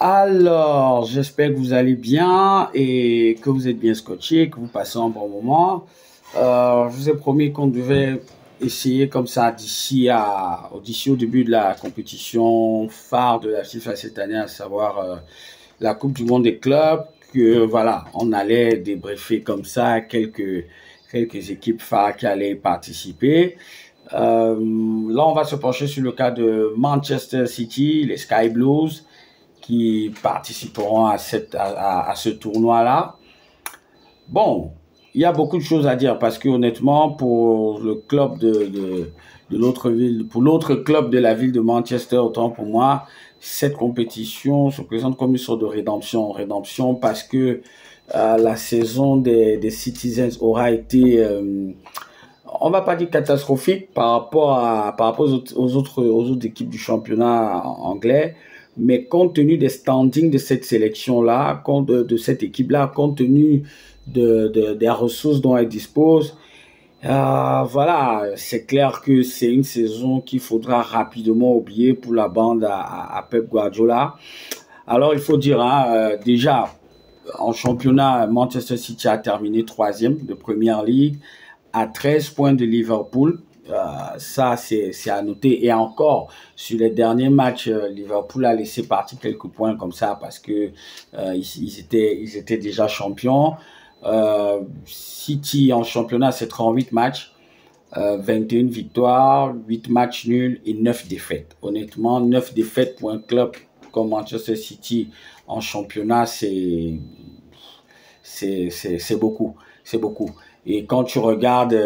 Alors, j'espère que vous allez bien et que vous êtes bien scotché, que vous passez un bon moment. Je vous ai promis qu'on devait essayer comme ça d'ici au début de la compétition phare de la FIFA cette année, à savoir la Coupe du Monde des clubs, que voilà, on allait débriefer comme ça quelques équipes phares qui allaient y participer. Là, on va se pencher sur le cas de Manchester City, les Sky Blues qui participeront à ce tournoi-là. Bon, il y a beaucoup de choses à dire parce que honnêtement, pour le club de l'autre ville, pour l'autre club de la ville de Manchester, autant pour moi, cette compétition se présente comme une sorte de rédemption. Rédemption parce que la saison des Citizens aura été, on va pas dire catastrophique par rapport aux autres équipes du championnat anglais, mais compte tenu des standings de cette sélection-là, de cette équipe-là, compte tenu des ressources dont elle dispose, voilà, c'est clair que c'est une saison qu'il faudra rapidement oublier pour la bande à Pep Guardiola. Alors, il faut dire, hein, déjà, en championnat, Manchester City a terminé troisième de Première League à 13 points de Liverpool. Ça, c'est à noter. Et encore, sur les derniers matchs, Liverpool a laissé partir quelques points comme ça parce que ils étaient déjà champions. City en championnat, c'est 38 matchs, 21 victoires, 8 matchs nuls et 9 défaites. Honnêtement, 9 défaites pour un club comme Manchester City en championnat, c'est beaucoup. C'est beaucoup. Et quand tu regardes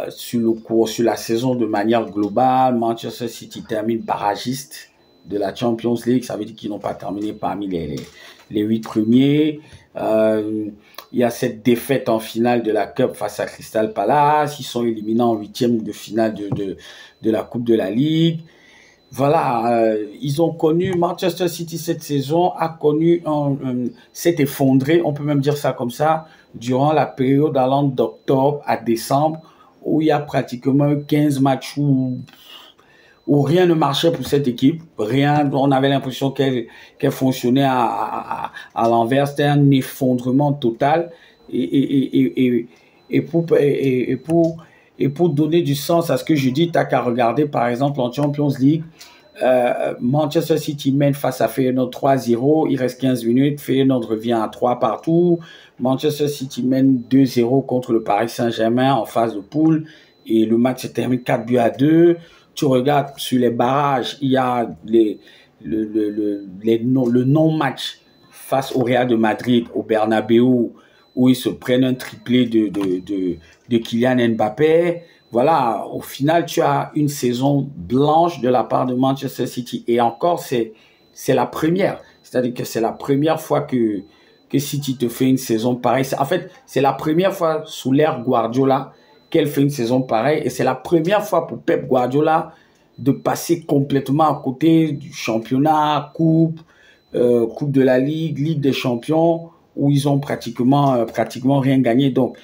sur la saison de manière globale, Manchester City termine barragiste de la Champions League. Ça veut dire qu'ils n'ont pas terminé parmi les 8 premiers. Il y a cette défaite en finale de la Cup face à Crystal Palace. Ils sont éliminés en huitième de finale de la Coupe de la Ligue. Voilà, ils ont connu, Manchester City cette saison a connu s'est effondré, on peut même dire ça comme ça, durant la période allant d'octobre à décembre, où il y a pratiquement 15 matchs où rien ne marchait pour cette équipe, rien, on avait l'impression qu'elle fonctionnait à l'envers, c'était un effondrement total, et pour donner du sens à ce que je dis, t'as qu'à regarder par exemple en Champions League, Manchester City mène face à Feyenoord 3-0, il reste 15 minutes, Feyenoord revient à 3 partout, Manchester City mène 2-0 contre le Paris Saint-Germain en phase de poule, et le match se termine 4-2. Tu regardes sur les barrages, il y a le non-match face au Real de Madrid, au Bernabeu, où ils se prennent un triplé de Kylian Mbappé. Voilà, au final, tu as une saison blanche de la part de Manchester City. Et encore, c'est la première. C'est-à-dire que c'est la première fois que City te fait une saison pareille. En fait, c'est la première fois sous l'ère Guardiola qu'elle fait une saison pareille. Et c'est la première fois pour Pep Guardiola de passer complètement à côté du championnat, coupe de la Ligue, Ligue des Champions, où ils ont pratiquement rien gagné. Donc,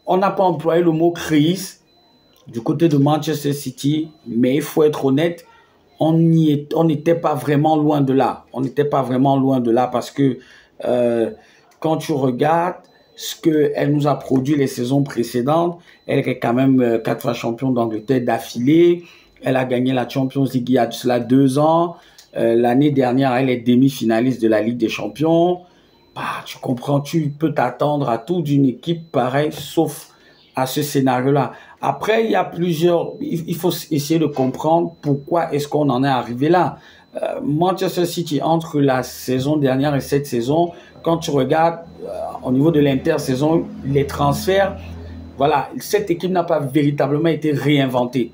on n'a pas employé le mot crise du côté de Manchester City, mais il faut être honnête, on n'était pas vraiment loin de là. On n'était pas vraiment loin de là parce que quand tu regardes ce qu'elle nous a produit les saisons précédentes, elle est quand même 4 fois champion d'Angleterre d'affilée. Elle a gagné la Champions League il y a de cela 2 ans. L'année dernière, elle est demi-finaliste de la Ligue des Champions. Bah, tu comprends, tu peux t'attendre à tout d'une équipe pareille, sauf à ce scénario-là. Après, il y a il faut essayer de comprendre pourquoi est-ce qu'on en est arrivé là. Manchester City, entre la saison dernière et cette saison, quand tu regardes au niveau de l'intersaison, les transferts, voilà, cette équipe n'a pas véritablement été réinventée.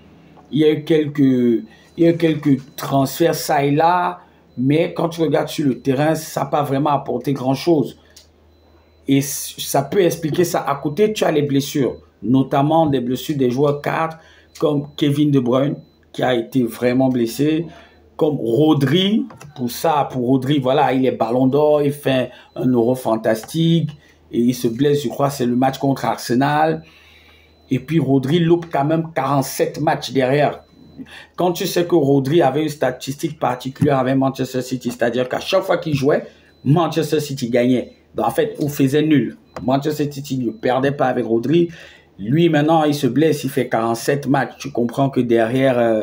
Il y a eu quelques transferts ça et là, mais quand tu regardes sur le terrain, ça n'a pas vraiment apporté grand-chose. Et ça peut expliquer ça. À côté, tu as les blessures, notamment des blessures des joueurs cadres comme Kevin De Bruyne, qui a été vraiment blessé, comme Rodri. Pour Rodri, voilà, il est ballon d'or, il fait un euro fantastique et il se blesse, je crois, c'est le match contre Arsenal. Et puis Rodri loupe quand même 47 matchs derrière. Quand tu sais que Rodri avait une statistique particulière avec Manchester City, c'est-à-dire qu'à chaque fois qu'il jouait, Manchester City gagnait. Donc, en fait, on faisait nul. Manchester City ne perdait pas avec Rodri. Lui, maintenant, il se blesse, il fait 47 matchs. Tu comprends que derrière,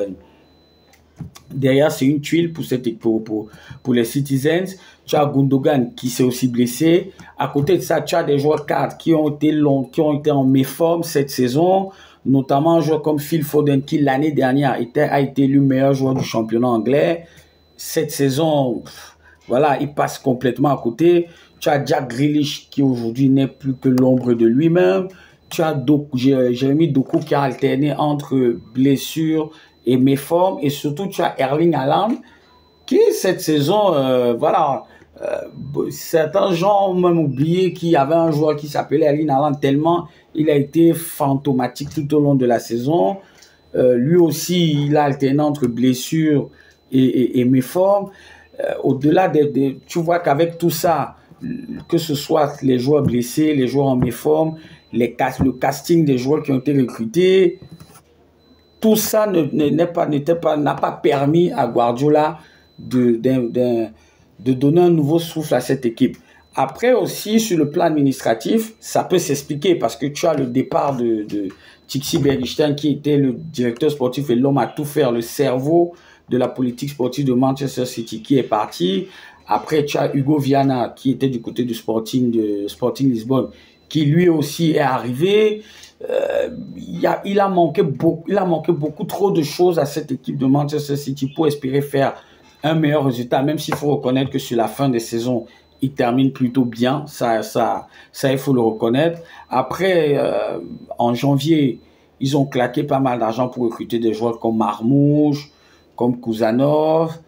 c'est une tuile pour les Citizens. Tu as Gundogan qui s'est aussi blessé. À côté de ça, tu as des joueurs cadres qui ont été en méforme cette saison, notamment un joueur comme Phil Foden qui l'année dernière a été élu meilleur joueur du championnat anglais. Cette saison, voilà, il passe complètement à côté. Tu as Jack Grealish qui aujourd'hui n'est plus que l'ombre de lui-même. Tu as Jérémy Doku qui a alterné entre blessures et méforme. Et surtout, tu as Erling Haaland qui, cette saison, voilà, certains gens ont même oublié qu'il y avait un joueur qui s'appelait Erling Haaland tellement il a été fantomatique tout au long de la saison. Lui aussi, il a alterné entre blessures et méforme. Au-delà tu vois qu'avec tout ça, que ce soit les joueurs blessés, les joueurs en méforme, le casting des joueurs qui ont été recrutés, tout ça n'a pas permis à Guardiola de donner un nouveau souffle à cette équipe. Après aussi, sur le plan administratif, ça peut s'expliquer parce que tu as le départ de Txiki Begiristain qui était le directeur sportif et l'homme à tout faire, le cerveau de la politique sportive de Manchester City qui est parti. Après, tu as Hugo Viana qui était du côté du Sporting Lisbonne qui lui aussi est arrivé. Il a manqué beaucoup trop de choses à cette équipe de Manchester City pour espérer faire un meilleur résultat, même s'il faut reconnaître que sur la fin des saisons, il termine plutôt bien. Ça, il faut le reconnaître. Après, en janvier, ils ont claqué pas mal d'argent pour recruter des joueurs comme Marmouche, comme Kuzanov,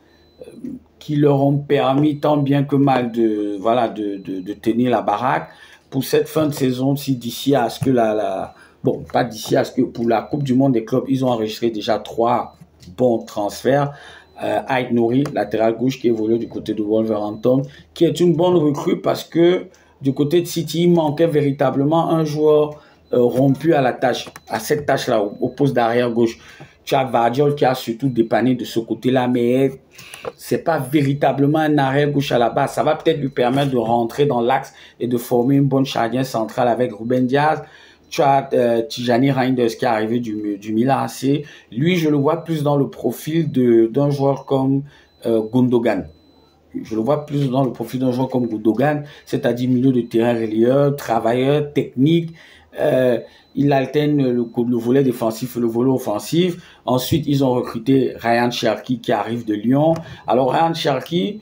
qui leur ont permis tant bien que mal de tenir la baraque. Pour cette fin de saison, si d'ici à ce que pas d'ici à ce que pour la Coupe du Monde des clubs, ils ont enregistré déjà 3 bons transferts. Ait Nouri, latéral gauche qui évolue du côté de Wolverhampton, qui est une bonne recrue parce que du côté de City, il manquait véritablement un joueur rompu à cette tâche-là, au poste d'arrière gauche. Tu as Vardiol qui a surtout dépanné de ce côté-là, mais c'est pas véritablement un arrière gauche à la base. Ça va peut-être lui permettre de rentrer dans l'axe et de former une bonne charnière centrale avec Ruben Diaz. Tu as Tijani Reinders qui est arrivé du Milan AC. Lui, je le vois plus dans le profil d'un joueur comme Gundogan. Je le vois plus dans le profil d'un joueur comme Gundogan, c'est-à-dire milieu de terrain relayeur, travailleur, technique. Il alterne le volet défensif et le volet offensif. Ensuite, ils ont recruté Ryan Cherki qui arrive de Lyon. Alors, Ryan Cherki,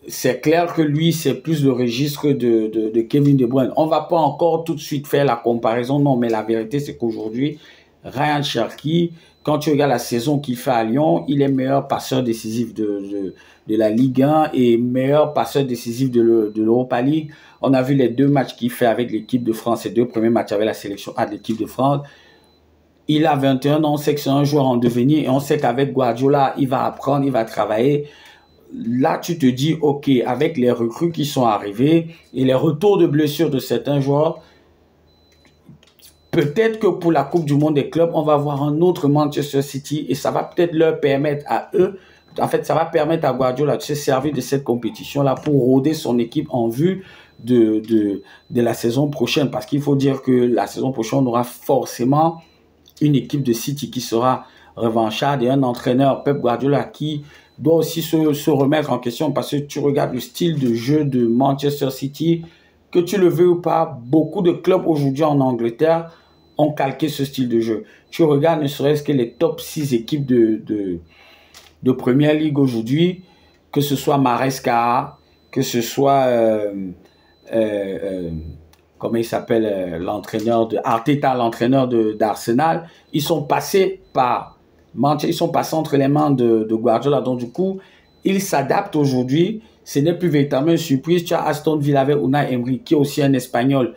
c'est clair que lui, c'est plus le registre de Kevin De Bruyne. On va pas encore tout de suite faire la comparaison, non, mais la vérité, c'est qu'aujourd'hui, Ryan Cherki, quand tu regardes la saison qu'il fait à Lyon, il est meilleur passeur décisif de la Ligue 1 et meilleur passeur décisif de l'Europa League. On a vu les 2 matchs qu'il fait avec l'équipe de France, les 2 premiers matchs avec la sélection A de l'équipe de France. Il a 21 ans, on sait que c'est un joueur en devenir et on sait qu'avec Guardiola, il va apprendre, il va travailler. Là, tu te dis, OK, avec les recrues qui sont arrivées et les retours de blessures de certains joueurs, peut-être que pour la Coupe du Monde des clubs, on va voir un autre Manchester City et ça va peut-être leur permettre à eux, en fait, ça va permettre à Guardiola de se servir de cette compétition-là pour rôder son équipe en vue de la saison prochaine. Parce qu'il faut dire que la saison prochaine, on aura forcément une équipe de City qui sera revancharde et un entraîneur, Pep Guardiola, qui doit aussi se remettre en question parce que tu regardes le style de jeu de Manchester City, que tu le veux ou pas, beaucoup de clubs aujourd'hui en Angleterre ont calqué ce style de jeu. Tu regardes ne serait-ce que les top 6 équipes de Première Ligue aujourd'hui, que ce soit Maresca, que ce soit comment il s'appelle, l'entraîneur de Arteta, l'entraîneur d'Arsenal, ils sont passés entre les mains de Guardiola. Donc du coup, ils s'adaptent aujourd'hui. Ce n'est plus véritablement une surprise. Tu as Aston Villa avec Unai Emery, qui est aussi un Espagnol,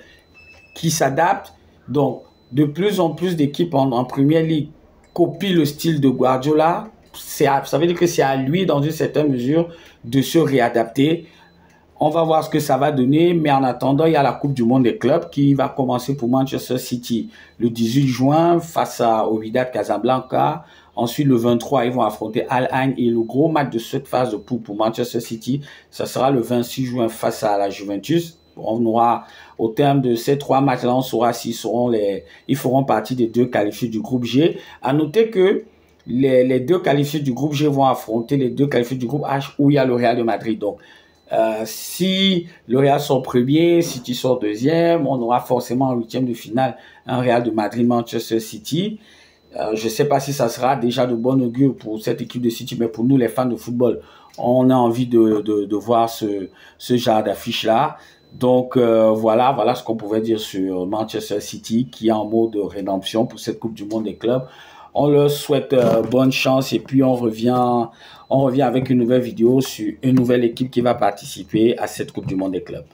qui s'adapte. Donc, de plus en plus d'équipes en Première Ligue copient le style de Guardiola. Ça veut dire que c'est à lui, dans une certaine mesure, de se réadapter. On va voir ce que ça va donner, mais en attendant, il y a la Coupe du Monde des clubs qui va commencer pour Manchester City le 18 juin face au Wydad Casablanca. Ensuite, le 23, ils vont affronter Al Ain et le gros match de cette phase de poule pour Manchester City, ça sera le 26 juin face à la Juventus. On aura, au terme de ces 3 matchs-là, on saura ils feront partie des 2 qualifiés du groupe G. À noter que les 2 qualifiés du groupe G vont affronter les 2 qualifiés du groupe H où il y a le Real de Madrid. Donc, si le Real sort premier, City sort deuxième, on aura forcément en 8e de finale un Real de Madrid-Manchester City. Je ne sais pas si ça sera déjà de bon augure pour cette équipe de City, mais pour nous, les fans de football, on a envie de voir ce genre d'affiche-là. Donc, voilà ce qu'on pouvait dire sur Manchester City qui est en mode de rédemption pour cette Coupe du Monde des clubs. On leur souhaite bonne chance et puis on revient avec une nouvelle vidéo sur une nouvelle équipe qui va participer à cette Coupe du Monde des clubs.